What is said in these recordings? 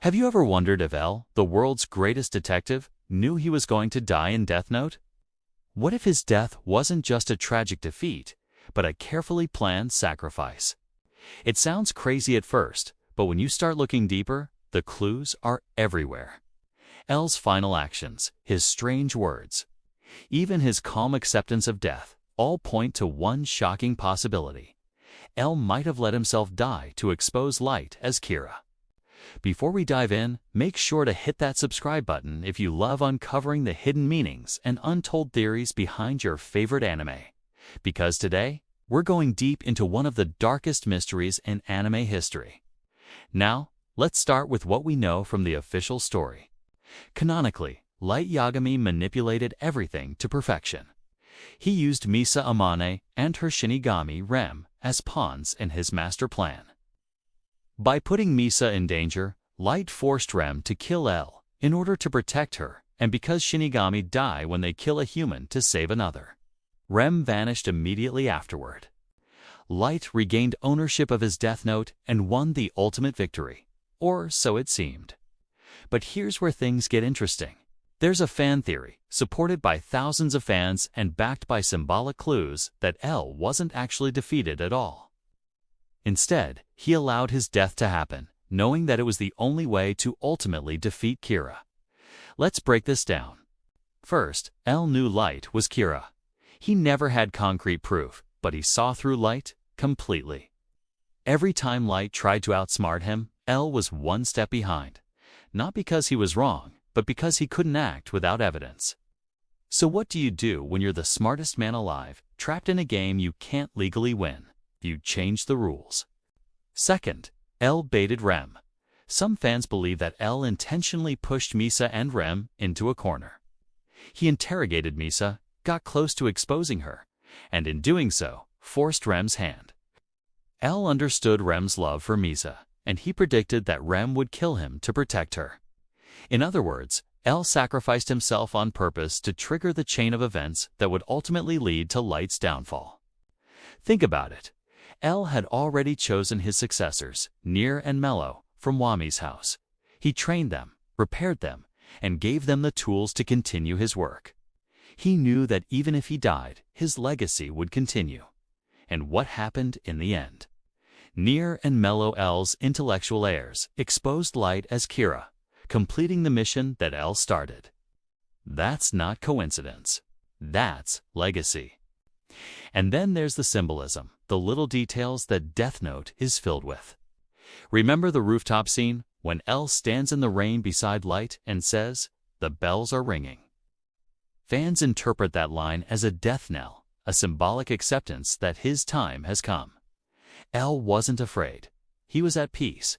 Have you ever wondered if L, the world's greatest detective, knew he was going to die in Death Note? What if his death wasn't just a tragic defeat, but a carefully planned sacrifice? It sounds crazy at first, but when you start looking deeper, the clues are everywhere. L's final actions, his strange words, even his calm acceptance of death, all point to one shocking possibility. L might have let himself die to expose Light as Kira. Before we dive in, make sure to hit that subscribe button if you love uncovering the hidden meanings and untold theories behind your favorite anime. Because today, we're going deep into one of the darkest mysteries in anime history. Now, let's start with what we know from the official story. Canonically, Light Yagami manipulated everything to perfection. He used Misa Amane and her Shinigami Rem as pawns in his master plan. By putting Misa in danger, Light forced Rem to kill L in order to protect her, and because Shinigami die when they kill a human to save another. Rem vanished immediately afterward. Light regained ownership of his Death Note and won the ultimate victory, or so it seemed. But here's where things get interesting. There's a fan theory, supported by thousands of fans and backed by symbolic clues, that L wasn't actually defeated at all. Instead, he allowed his death to happen, knowing that it was the only way to ultimately defeat Kira. Let's break this down. First, L knew Light was Kira. He never had concrete proof, but he saw through Light completely. Every time Light tried to outsmart him, L was one step behind. Not because he was wrong, but because he couldn't act without evidence. So what do you do when you're the smartest man alive, trapped in a game you can't legally win? You change the rules. Second, L baited Rem. Some fans believe that L intentionally pushed Misa and Rem into a corner. He interrogated Misa, got close to exposing her, and in doing so, forced Rem's hand. L understood Rem's love for Misa, and he predicted that Rem would kill him to protect her. In other words, L sacrificed himself on purpose to trigger the chain of events that would ultimately lead to Light's downfall. Think about it. L had already chosen his successors, Nier and Mello, from Wami's house. He trained them, prepared them, and gave them the tools to continue his work. He knew that even if he died, his legacy would continue. And what happened in the end? Nier and Mello, L's intellectual heirs, exposed Light as Kira, completing the mission that L started. That's not coincidence. That's legacy. And then there's the symbolism, the little details that Death Note is filled with. Remember the rooftop scene when L stands in the rain beside Light and says, "The bells are ringing." Fans interpret that line as a death knell, a symbolic acceptance that his time has come. L wasn't afraid. He was at peace.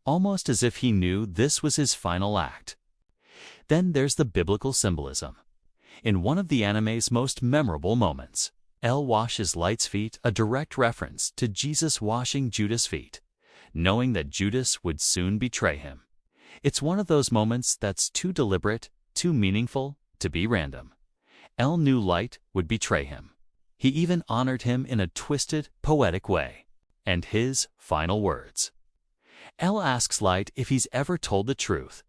Almost as if he knew this was his final act. Then there's the biblical symbolism. In one of the anime's most memorable moments, L washes Light's feet, a direct reference to Jesus washing Judas' feet, knowing that Judas would soon betray him. It's one of those moments that's too deliberate, too meaningful, to be random. L knew Light would betray him. He even honored him in a twisted, poetic way. And his final words. L asks Light if he's ever told the truth.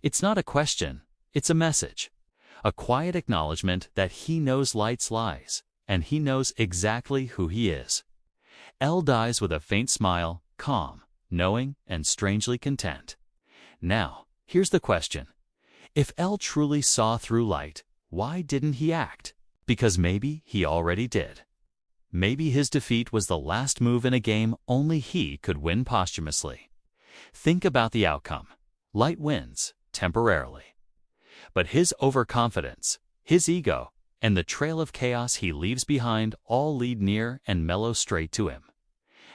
It's not a question, it's a message. A quiet acknowledgement that he knows Light's lies, and he knows exactly who he is. L dies with a faint smile, calm, knowing, and strangely content. Now, here's the question. If L truly saw through Light, why didn't he act? Because maybe he already did. Maybe his defeat was the last move in a game only he could win posthumously. Think about the outcome. Light wins, temporarily. But his overconfidence, his ego, and the trail of chaos he leaves behind all lead Nier and Mello straight to him.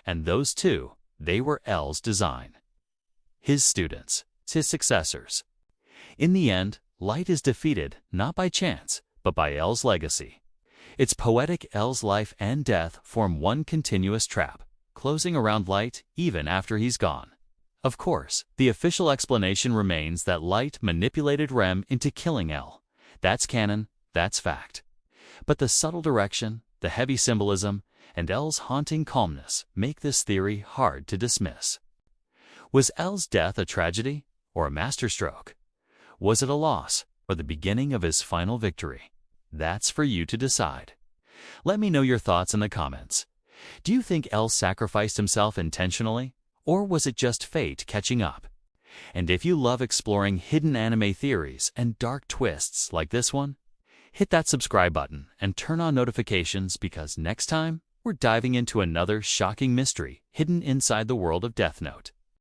And those two, they were L's design. His students, his successors. In the end, Light is defeated not by chance, but by L's legacy. It's poetic. L's life and death form one continuous trap, closing around Light even after he's gone. Of course, the official explanation remains that Light manipulated Rem into killing L. That's canon, that's fact. But the subtle direction, the heavy symbolism, and L's haunting calmness make this theory hard to dismiss. Was L's death a tragedy or a masterstroke? Was it a loss or the beginning of his final victory? That's for you to decide. Let me know your thoughts in the comments. Do you think L sacrificed himself intentionally, or was it just fate catching up? And if you love exploring hidden anime theories and dark twists like this one, hit that subscribe button and turn on notifications, because next time we're diving into another shocking mystery hidden inside the world of Death Note.